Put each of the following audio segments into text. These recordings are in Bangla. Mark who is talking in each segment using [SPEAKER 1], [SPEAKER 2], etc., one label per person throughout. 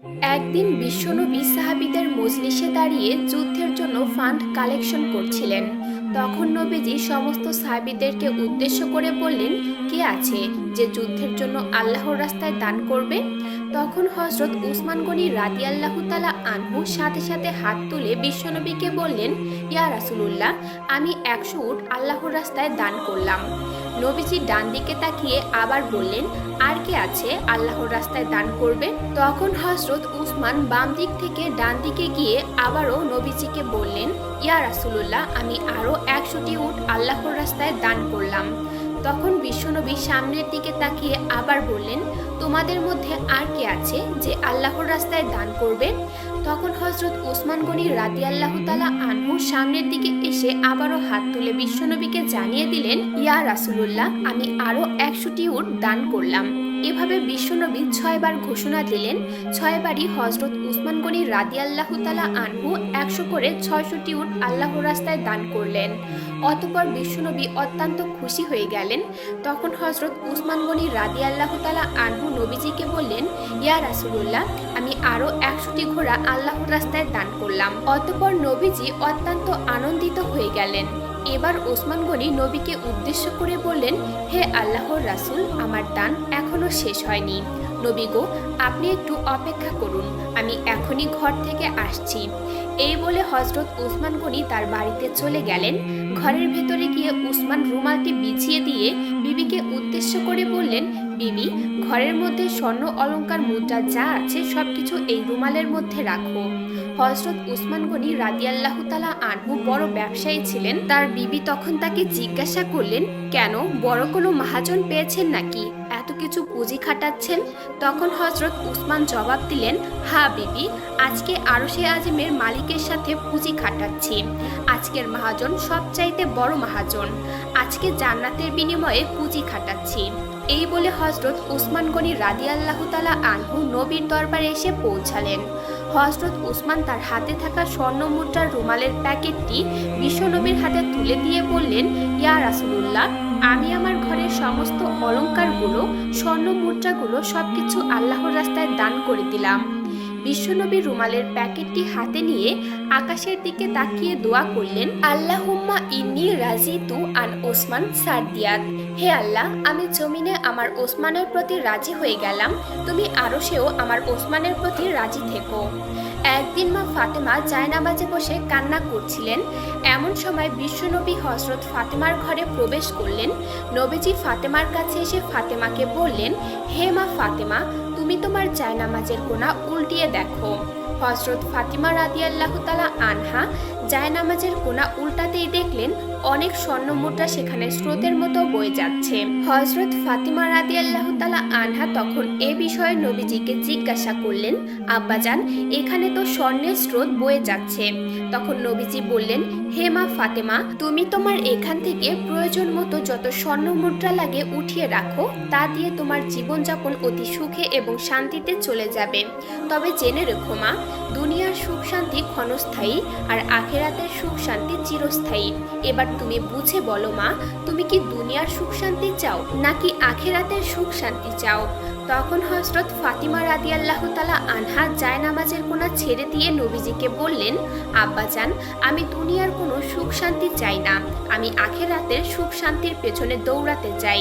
[SPEAKER 1] একদিন বিশ্বনবী সাহাবীদের মজলিসে দাঁড়িয়ে যুদ্ধের জন্য ফান্ড কালেকশন করছিলেন। তখন নবীজি সমস্ত সাহাবীদেরকে উদ্দেশ্য করে বললেন, কে আছে যে যুদ্ধের জন্য আল্লাহর রাস্তায় দান করবে? তখন হযরত উসমান গনি রাদিয়াল্লাহু তাআলা আনহু সাথে সাথে হাত তুলে বিশ্বনবীকে বললেন, ইয়া রাসূলুল্লাহ, আমি 100 উট আল্লাহর রাস্তায় দান করলাম। নবীজি ডান দিকে তাকিয়ে আবার বললেন, আর কে আছে আল্লাহর রাস্তায় দান করবে? তখন হযরত উসমান বাম দিক থেকে ডান দিকে গিয়ে আবারও নবীজিকে বললেন, ইয়া রাসূলুল্লাহ, আমি আরো 100টি উট আল্লাহর রাস্তায় দান করলাম। তখন বিশ্বনবী সামনের দিকে তাকিয়ে আবার বললেন, তোমাদের মধ্যে আর কে আছে যে আল্লাহর রাস্তায় দান করবে? তখন হযরত উসমান গনি রাদিয়াল্লাহু তাআলা আনহু সামনের দিকে এসে আবারও হাত তুলে বিশ্বনবীকে জানিয়ে দিলেন, ইয়া রাসূলুল্লাহ, আমি আরো 100টি উট দান করলাম। এভাবে বিশ্বনবী 6 বার ঘোষণা দিলেন। 6 বারই হযরত উসমান গনি রাদিয়াল্লাহু তাআলা আনহু 100 করে 600টি উট আল্লাহর রাস্তায় দান করলেন। অতঃপর বিশ্বনবী অত্যন্ত খুশি হয়ে গেলেন। তখন হযরত উসমান গনি রাদিয়াল্লাহু তাআলা আনহু নবীজিকে বললেন, ইয়া রাসূলুল্লাহ, আমি আরো 100টি ঘোড়া আল্লাহর রাস্তায় দান করলাম। অতঃপর নবীজি অত্যন্ত আনন্দিত হয়ে গেলেন। এবার ওসমান গনি নবীকে উদ্দেশ্য করে বললেন, হে আল্লাহর রাসূল, আমার দান এখনো শেষ হয়নি। নবী গো, আপনি একটু অপেক্ষা করুন, আমি এখনই ঘর থেকে আসছি। এই বলে হযরত উসমান গনি তার বাড়িতে চলে গেলেন। ঘরের ভেতরে গিয়ে উসমান রুমালটি বিছিয়ে দিয়ে বিবিকে উদ্দেশ্য করে বললেন, বিবি, ঘরের মধ্যে স্বর্ণ অলংকার মুদ্রা যা আছে সবকিছু এই রুমালের মধ্যে রাখো। হযরত উসমান গনি রাদিয়াল্লাহু তাআলা আনহু বড় ব্যবসায়ী ছিলেন। তার বিবি তখন তাকে জিজ্ঞাসা করলেন, কেন, বড় কোনো মহাজন পেয়েছেন নাকি এত কিছু পুঁজি খাটাচ্ছেন? তখন হযরত উসমান জবাব দিলেন, হ্যাঁ বিবি, আজকে আরশে আজিমের মালিকের সাথে পুঁজি খাটাচ্ছি। আজকের মহাজন সবচাইতে বড় মহাজন। আজকে জান্নাতের বিনিময়ে পুঁজি খাটাচ্ছি। এই বলে হযরত উসমান গনি রাদিয়াল্লাহু তাআলা আনহু নবীর দরবারে এসে পৌঁছালেন। হযরত উসমান তার হাতে থাকা স্বর্ণ মুদ্রার রুমালের প্যাকেটটি বিশ্বনবীর হাতে তুলে দিয়ে বললেন, ইয়া রাসূলুল্লাহ, আমি আমার ঘরের সমস্ত অলংকারগুলো, স্বর্ণ মুদ্রাগুলো সবকিছু আল্লাহর রাস্তায় দান করে দিলাম। বিশ্বনবী রুমালের প্যাকেটটি হাতে নিয়ে আকাশের দিকে তাকিয়ে দোয়া করলেন, আল্লাহুম্মা ইন্নী রাজিতু আন ওসমান সারদিয়াত। হে আল্লাহ, আমি জমিনে আমার ওসমানের প্রতি রাজি হয়ে গেলাম, তুমি আরশেও আমার ওসমানের প্রতি রাজি থেকো। একদিন মা ফাতেমা জায়নামাজে বসে কান্না করছিলেন। এমন সময় বিশ্বনবী হযরত ফাতেমার ঘরে প্রবেশ করলেন। নবীজি ফাতেমার কাছে এসে ফাতেমাকে বললেন, হে মা ফাতেমা, তুমি তোমার জায়নামাজের কোনা উল্টিয়ে দেখো। হযরত ফাতিমা রাদিয়াল্লাহু তাআলা আনহা জায়নামাজের কোনা উল্টাতেই দেখলেন অনেক স্বর্ণ মুদ্রা সেখানে স্রোতের মতো বয়ে যাচ্ছে। হযরত ফাতিমা রাদিয়াল্লাহু তাআলা আনহা তখন এ বিষয়ে নবীজিকে জিজ্ঞাসা করলেন, আব্বাজান, এখানে তো স্বর্ণের স্রোত বয়ে যাচ্ছে। তখন নবীজি বললেন, হে মা ফাতেমা, তুমি তোমার এখান থেকে প্রয়োজন মতো যত স্বর্ণ মুদ্রা লাগে উঠিয়ে রাখো, তা দিয়ে তোমার জীবনযাপন অতি সুখে এবং শান্তিতে চলে যাবে। তবে জেনে রেখো মা, দুনিয়ার সুখ শান্তি ক্ষণস্থায়ী আর আখেরাতের সুখ শান্তি চিরস্থায়ী। এবার তুমি বুঝে বলো মা, তুমি কি দুনিয়ার সুখ শান্তি চাও নাকি আখেরাতের সুখ শান্তি চাও? তখন হযরত ফাতিমা রাদিয়াল্লাহু তাআলা আনহা জায়নামাজের কোনা ছেড়ে দিয়ে নবীজিকে বললেন, আব্বাজান, আমি দুনিয়ার কোনো সুখ শান্তি চাই না, আমি আখেরাতের সুখ শান্তির পেছনে দৌড়াতে চাই।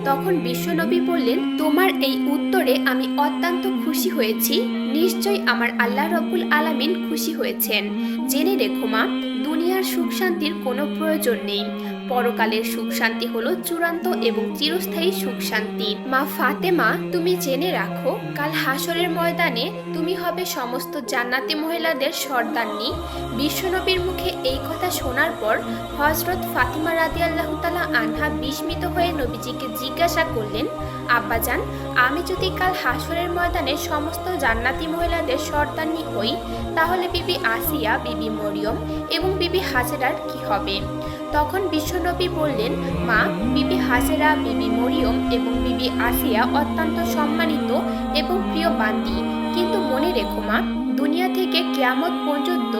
[SPEAKER 1] তখন বিশ্বনবী বললেন, তোমার এই উত্তরে আমি অত্যন্ত খুশি হয়েছি। নিশ্চয়ই আমার আল্লাহ রব্বুল আলামিন খুশি হয়েছেন। জেনে রেখো মা, দুনিয়ার সুখ শান্তির কোনো প্রয়োজন নেই। পরকালের সুখ শান্তি হলো চূড়ান্ত এবং চিরস্থায়ী সুখ শান্তি। মা ফাতেমা, তুমি জেনে রাখো, কাল হাসরের ময়দানে তুমি হবে সমস্ত জান্নাতি মহিলাদের সর্দারনী। বিশ্বনবীর মুখে এই কথা শোনার পর হযরত ফাতিমা রাদিয়াল্লাহু তাআলা আনহা বিস্মিত হয়ে নবীজিকে জিজ্ঞাসা করলেন, আব্বাজান, আমি যদি কাল হাসরের ময়দানে সমস্ত জান্নাতি মহিলাদের সর্দারনী হই, তাহলে বিবি আসিয়া, বিবি মরিয়ম এবং বিবি হাজেরার কি হবে? তখন বিশ্বনবী বললেন, মা, বিবি হাজেরা, বিবি মরিয়ম এবং বিবি আসিয়া অত্যন্ত সম্মানিত এবং প্রিয় বান্দী। কিন্তু মনে রেখো মা, দুনিয়া থেকে কিয়ামত পর্যন্ত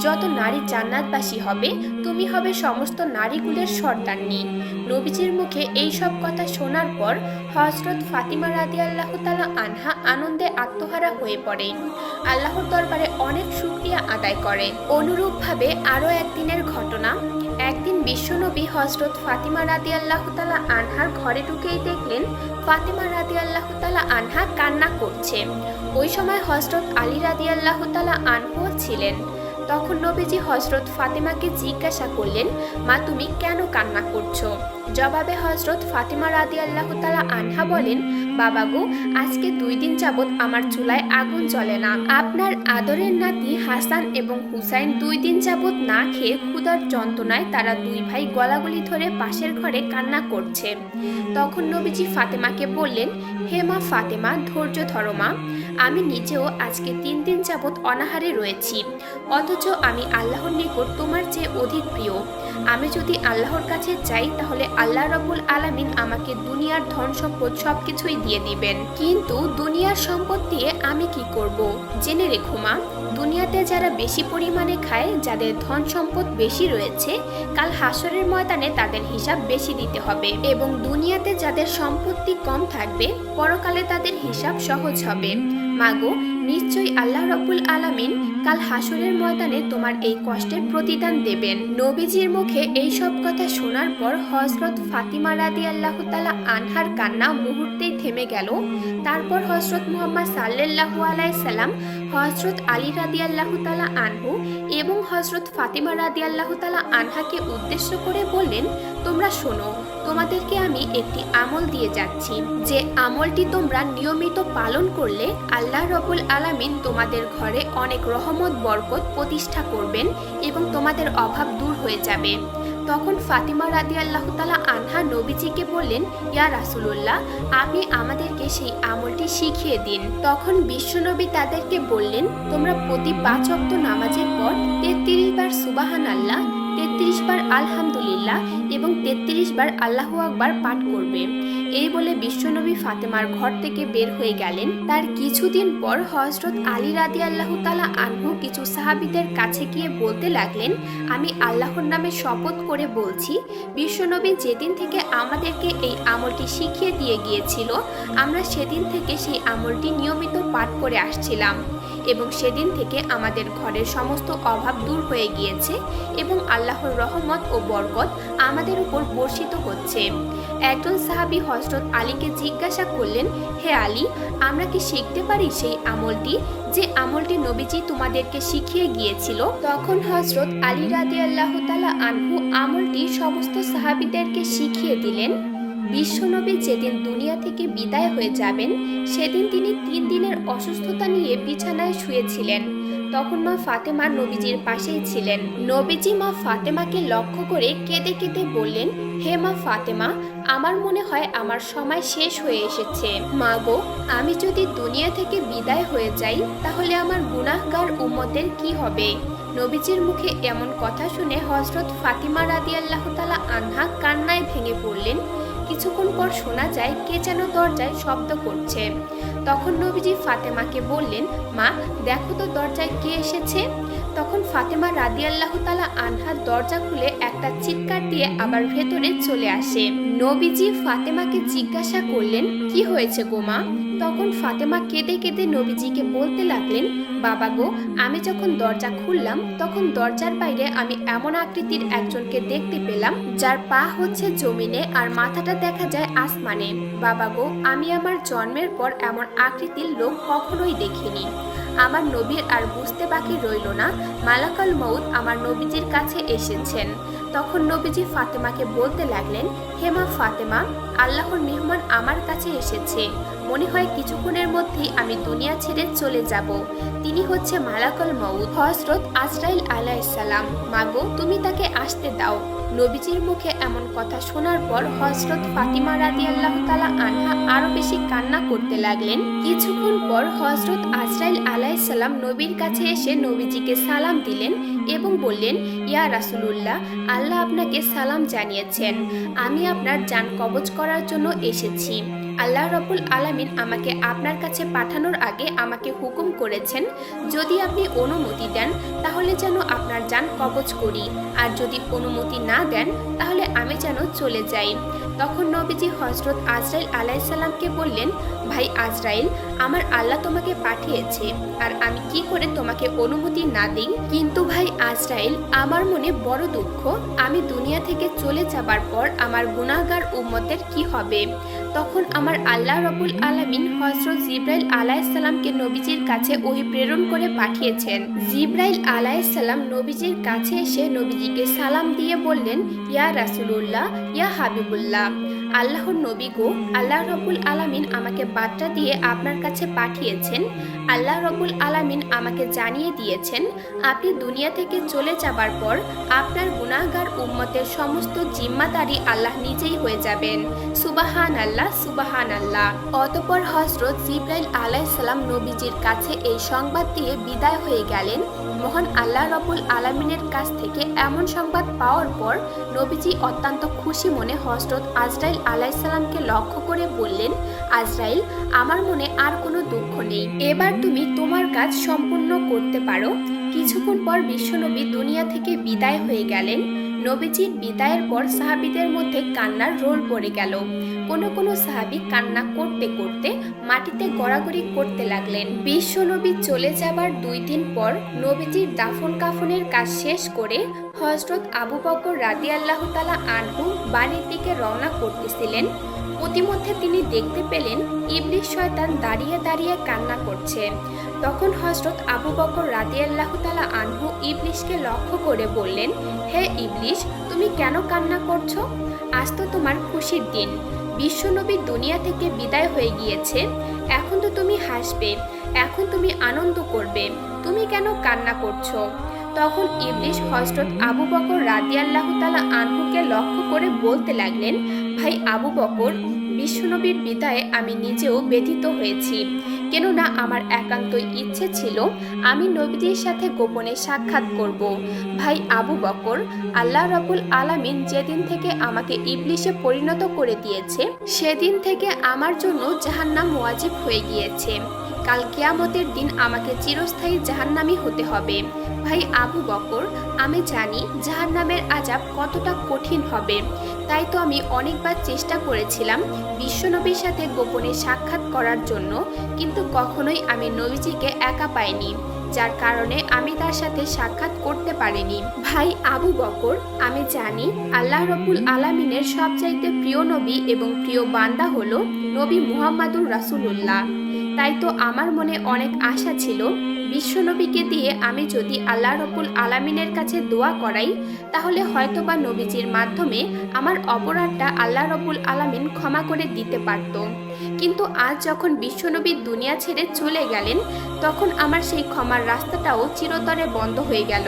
[SPEAKER 1] যত নারী জান্নাতবাসী হবে, তুমি তুমি হবে সমস্ত নারীকুলের সর্দারনী। নবীজির মুখে এই সব কথা শোনার পর হযরত ফাতিমা রাদিয়াল্লাহু তাআলা আনহা আনন্দে আত্মহারা হয়ে পড়েন, আল্লাহর দরবারে অনেক শুকরিয়া আদায় করেন। অনুরূপভাবে আরও একদিনের ঘটনা। একদিন বিশ্বনবী হযরত ফাতিমা রাদিয়াল্লাহু তাআলা আনহার ঘরে ঢুকেই দেখলেন ফাতিমা রাদিয়াল্লাহু তাআলা আনহা কান্না করছে। ওই সময় হযরত আলী রাদিয়াল্লাহু তাআলা আনহুও ছিলেন। তখন নবীজি হযরত ফাতিমাকে জিজ্ঞাসা করলেন, মা তুমি কেন কান্না করছো? জবাবে হযরত ফাতিমা রাদিয়াল্লাহু তাআলা আনহা বলেন, বাবা গো, আজকে 2 দিন যাবৎ আমার চুলায় আগুন জ্বলে না। আপনার আদরের নাতি হাসান এবং হুসাইন 2 দিন যাবৎ না খেয়ে ক্ষুধার যন্ত্রণায় তারা 2 ভাই গলাগলি ধরে পাশের ঘরে কান্না করছে। তখন নবীজি ফাতেমাকে বললেন, হে মা ফাতেমা, ধৈর্য ধরো মা। আমি নিজেও আজকে 3 দিন যাবৎ অনাহারে রয়েছি, অথচ আমি আল্লাহর নিকট তোমার চেয়ে অধিক প্রিয়। আমি যদি আল্লাহর কাছে চাই তাহলে আল্লাহ রাব্বুল আলামিন আমাকে দুনিয়ার ধন সম্পদ সবকিছুই দিয়ে দিবেন, কিন্তু দুনিয়ার সম্পদ দিয়ে আমি কি করব? জেনে রেখো মা, দুনিয়াতে যারা বেশি পরিমাণে খায়, যাদের ধন সম্পদ বেশি রয়েছে, কাল হাসরের ময়দানে তাদের হিসাব বেশি দিতে হবে, এবং দুনিয়াতে যাদের সম্পত্তি কম থাকবে, পরকালে তাদের হিসাব সহজ হবে। মাগো, নিশ্চয়ই আল্লাহ রাব্বুল আলামিন কাল হাসরের ময়দানে তোমার এই কষ্টের প্রতিদান দেবেন। নবীজির মুখে এই সব কথা শোনার পর হযরত ফাতিমা রাদিয়াল্লাহু তাআলা আনহার কান্না মুহূর্তেই থেমে গেল। তারপর হযরত মুহাম্মদ সাল্লাল্লাহু আলাইহি সাল্লাম হযরত আলী রাদিয়াল্লাহু তাআলা আনহু এবং হযরত ফাতিমা রাদিয়াল্লাহু তাআলা আনহাকে উদ্দেশ্য করে বললেন, তোমরা শোনো, তোমাদেরকে আমি একটি আমল দিয়ে যাচ্ছি, যে আমলটি তোমরা নিয়মিত পালন করলে আল্লাহ রাব্বুল আলামিন তোমাদের ঘরে অনেক রহমত বরকত প্রতিষ্ঠা করবেন এবং তোমাদের অভাব দূর হয়ে যাবে। তখন ফাতিমা রাদিয়াল্লাহু তাআলা আনহা নবীজিকে বললেন, ইয়া রাসূলুল্লাহ, আপনি আমাদেরকে সেই আমলটি শিখিয়ে দিন। তখন বিশ্বনবী তাদেরকে বললেন, তোমরা প্রতি 5 ওয়াক্ত নামাজের পর 33 বার সুবহানাল্লাহ, 33 বার আলহামদুলিল্লাহ এবং 33 বার আল্লাহু আকবার পাঠ করবে। এই বলে বিশ্বনবী ফাতেমার ঘর থেকে বের হয়ে গেলেন। তার কিছুদিন পর হযরত আলী রাদিয়াল্লাহু তাআলা আনহু কিছু সাহাবীদের কাছে গিয়ে বলতে লাগলেন, আমি আল্লাহর নামে শপথ করে বলছি, বিশ্বনবী যেদিন থেকে আমাদেরকে এই আমলটি শিখিয়ে দিয়ে গিয়েছিল, আমরা সেদিন থেকে সেই আমলটি নিয়মিত পাঠ করে আসছিলাম, এবং সেদিন থেকে আমাদের ঘরের সমস্ত অভাব দূর হয়ে গিয়েছে এবং আল্লাহর রহমত ও বরকত আমাদের উপর বর্ষিত হচ্ছে। একজন সাহাবী হযরত আলীকে জিজ্ঞাসা করলেন, হে আলী, আমরা কি শিখতে পারি সেই আমলটি, যে আমলটি নবীজি তোমাদেরকে শিখিয়ে গিয়েছিল? তখন হযরত আলী রাদিয়াল্লাহু তাআলা আনহু আমলটি সমস্ত সাহাবীদেরকে শিখিয়ে দিলেন। বিশ্বনবী যেদিন দুনিয়া থেকে বিদায় হয়ে যাবেন, সেদিন তিনি 3 দিনের অসুস্থতা নিয়ে বিছানায় শুয়েছিলেন। তখন মা ফাতেমা নবীজির পাশেই ছিলেন। নবীজি মা ফাতেমাকে লক্ষ্য করে কেঁদে কেঁদে বললেন, হে মা ফাতেমা, আমার মনে হয় আমার সময় শেষ হয়ে এসেছে। মা গো, আমি যদি দুনিয়া থেকে বিদায় হয়ে যাই তাহলে আমার গুনাহগার উম্মতের কি হবে? নবীজির মুখে এমন কথা শুনে হযরত ফাতিমা রাদিয়াল্লাহু তাআলা আনহা কান্নায় ভেঙে পড়লেন। কিছুক্ষণ পর শোনা যায় কে যেন দরজায় শব্দ করছে। তখন নবীজি ফাতেমাকে বললেন, মা দেখো তো দরজায় কে এসেছে। তখন ফাতেমা রাদিয়াল্লাহু তাআলা আনহা দরজা খুলে একটা চিৎকার দিয়ে আবার ভেতরে চলে আসে। নবীজি ফাতেমাকে জিজ্ঞাসা করলেন, কি হয়েছে গো মা? তখন ফাতেমা কেঁদে কেঁদে নবীজিকে বলতে লাগলেন, বাবা গো, আমি যখন দরজা খুললাম তখন দরজার বাইরে আমি এমন আকৃতির একজনকে দেখতে পেলাম, যার পা হচ্ছে জমিনে আর মাথাটা দেখা যায় আসমানে। বাবা গো, আমি আমার জন্মের পর এমন আকৃতির লোক কখনোই দেখিনি। আমার নবীর আর বুঝতে বাকি রইল না, মালাকুল মউত আমার নবীজির কাছে এসেছেন। তখন নবীজি ফাতেমাকে বলতে লাগলেন, হে মা ফাতেমা, আল্লাহর মেহমান আমার কাছে এসেছে, মনে হয় কিছুক্ষণের মধ্যেই আমি দুনিয়া ছেড়ে চলে যাব। তিনি হচ্ছে মালাকুল মউত, হযরত আজরাইল আলাইহিস সালাম। মাগো, তুমি তাকে আসতে দাও। নবীজির মুখে এমন কথা শোনার পর হযরত ফাতিমা রাদিয়াল্লাহু তাআলা আনহা আরো বেশি কান্না করতে লাগলেন। কিছুক্ষণ পর হযরত আজরাইল আলাইহিস সালাম নবীর কাছে এসে নবীজিকে সালাম দিলেন এবং বললেন, ইয়া রাসূলুল্লাহ, আল্লাহ আপনাকে সালাম জানিয়েছেন, আমি আপনার জান কবজ করার জন্য এসেছি। আল্লাহ রাব্বুল আলামিন আমাকে আপনার কাছে পাঠানোর আগে আমাকে হুকুম করেছেন, যদি আপনি অনুমতি দেন তাহলে যেন আপনার জান কবজ করি, আর যদি অনুমতি না দেন তাহলে আমি যেন চলে যাই। তখন নবীজি হযরত আজরাইল আলাইহিস সালামকে বললেন, ভাই আজরাইল, আমার আল্লাহ তোমাকে পাঠিয়েছে, আর আমি কি করে তোমাকে অনুমতি না দিই? কিন্তু ভাই আজরাইল, আমার মনে বড় দুঃখ, আমি দুনিয়া থেকে চলে যাবার পর আমার গুনাহগার উম্মতের কি হবে? তখন আমার আল্লাহ রাব্বুল আলামিন হযরত জিবরাইল আলাইহিস সালামকে নবীজির কাছে ওহী প্রেরণ করে পাঠিয়েছেন। জিবরাইল আলাইহিস সালাম নবীজির কাছে এসে নবীজিকে সালাম দিয়ে বললেন, ইয়া রাসূলুল্লাহ, ইয়া হাবিবুল্লাহ, আল্লাহর নবী গো, আল্লাহ রাব্বুল আলামিন আমাকে বার্তা দিয়ে আপনার কাছে পাঠিয়েছেন। আল্লাহ রাব্বুল আলামিন আমাকে জানিয়ে দিয়েছেন, আপনি দুনিয়া থেকে চলে যাবার পর আপনার গুনাহগার উম্মতের সমস্ত জিম্মাদারি আল্লাহ নিজেই হয়ে যাবেন। সুবহানাল্লাহ, সুবহানাল্লাহ। অতঃপর হযরত জিবরাইল আলাইহিস সালাম নবীজির কাছে এই সংবাদ দিয়ে বিদায় হয়ে গেলেন। মহান আল্লাহ রাব্বুল আলামিনের কাছ থেকে এমন সংবাদ পাওয়ার পর নবীজি অত্যন্ত খুশি মনে হযরত আজরাইল আলাইহিস সালামকে লক্ষ্য করে বললেন, আজরাইল, আমার মনে আর কোনো দুঃখ নেই, এবার তুমি তোমার কাজ সম্পূর্ণ করতে পারো। কিছুক্ষণ পর বিশ্বনবী দুনিয়া থেকে বিদায় হয়ে গেলেন। নবীজির বিদায়ের পর সাহাবীদের মধ্যে কান্নার রোল পড়ে গেল। কোনো সাহাবী কান্না করতে করতে মাটিতে গড়াগড়ি করতে লাগলেন। বিশ্বনবী চলে যাবার 2 দিন পর নবীজির দাফন কাফনের কাজ শেষ করে হযরত আবু বকর রাদিয়াল্লাহু তাআলা আনহু বাড়ির দিকে রওনা করতেছিলেন। প্রতিমধ্যে তিনি দেখতে পেলেন ইবলিস শয়তান দাঁড়িয়ে দাঁড়িয়ে কান্না করছে। তখন হযরত আবু বকর রাদিয়াল্লাহু তাআলা আনহু ইবলিসকে লক্ষ্য করে বললেন, হে ইবলিস, তুমি কেন কান্না করছো? আজ তো তোমার খুশির দিন, বিশ্বনবী দুনিয়া থেকে বিদায় হয়ে গিয়েছে, এখন তো তুমি হাসবে, এখন তুমি আনন্দ করবে, তুমি কেন কান্না করছো? তখন ইবলিস হযরত আবু বকর রাদিয়াল্লাহু তাআলা আনহুকে লক্ষ্য করে বলতে লাগলেন, ভাই আবু বকর, বিশ্বনবীর বিদায়ে আমি নিজেও ব্যথিত হয়েছি, কেননা আমার একান্তই ইচ্ছে ছিল আমি নবীজির সাথে গোপনে সাক্ষাৎ করব। ভাই আবু বকর, আল্লাহ রাব্বুল আলামিন যেদিন থেকে আমাকে ইবলিসে পরিণত করে দিয়েছে, সেদিন থেকে আমার জন্য জাহান্নাম ওয়াজিব হয়ে গিয়েছে। কাল কিয়ামতের দিন আমাকে চিরস্থায়ী জাহান্নামী হতে হবে। ভাই আবু বকর, আমি জানি জাহান্নামের আযাব কতটা কঠিন হবে, তাই তো আমি অনেকবার চেষ্টা করেছিলাম বিশ্বনবীর সাথে গোপনে সাক্ষাৎ করার জন্য, কিন্তু কখনোই আমি নবীজিকে একা পাইনি, যার কারণে আমি তার সাথে সাক্ষাৎ করতে পারিনি। ভাই আবু বকর, আমি জানি আল্লাহ রাব্বুল আলামিনের সবচাইতে প্রিয় নবী এবং প্রিয় বান্দা হলো নবী মুহাম্মাদুর রাসূলুল্লাহ। তাই তো আমার মনে অনেক আশা ছিল বিশ্বনবীকে দিয়ে আমি যদি আল্লাহ রাব্বুল আলামিনের কাছে দোয়া করাই, তাহলে হয়তোবা নবীজির মাধ্যমে আমার অপরাধটা আল্লাহ রাব্বুল আলামিন ক্ষমা করে দিতে পারত। কিন্তু আজ যখন বিশ্বনবী দুনিয়া ছেড়ে চলে গেলেন, তখন আমার সেই ক্ষমার রাস্তাটাও চিরতরে বন্ধ হয়ে গেল।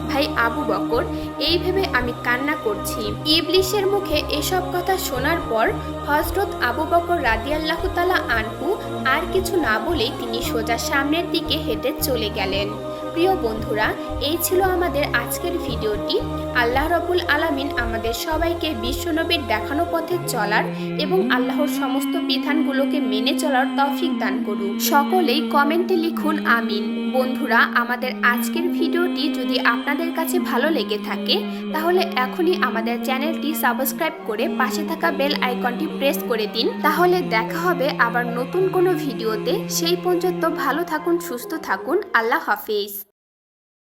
[SPEAKER 1] ভাই আবু বকর, এই ভেবে আমি কান্না করছি। ইবলিসের মুখে এসব কথা শোনার পর হযরত আবু বকর রাদিয়াল্লাহু তাআলা আনহু আর কিছু না বলেই তিনি সোজা সামনের দিকে হেঁটে চলে গেলেন। প্রিয় বন্ধুরা, এই ছিল আমাদের আজকের ভিডিওটি। আল্লাহ রাব্বুল আলামিন আমাদের সবাইকে বিশ্বনবীর দেখানো পথে চলার এবং আল্লাহর সমস্ত বিধানগুলোকে মেনে চলার তৌফিক দান করুন। সকলেই কমেন্টে লিখুন আমিন। বন্ধুরা, আমাদের আজকের ভিডিওটি যদি আপনাদের কাছে ভালো লেগে থাকে, তাহলে এখনই আমাদের চ্যানেলটি সাবস্ক্রাইব করে পাশে থাকা বেল আইকনটি প্রেস করে দিন। তাহলে দেখা হবে আবার নতুন কোনো ভিডিওতে। সেই পর্যন্ত ভালো থাকুন, সুস্থ থাকুন। আল্লাহ হাফেজ।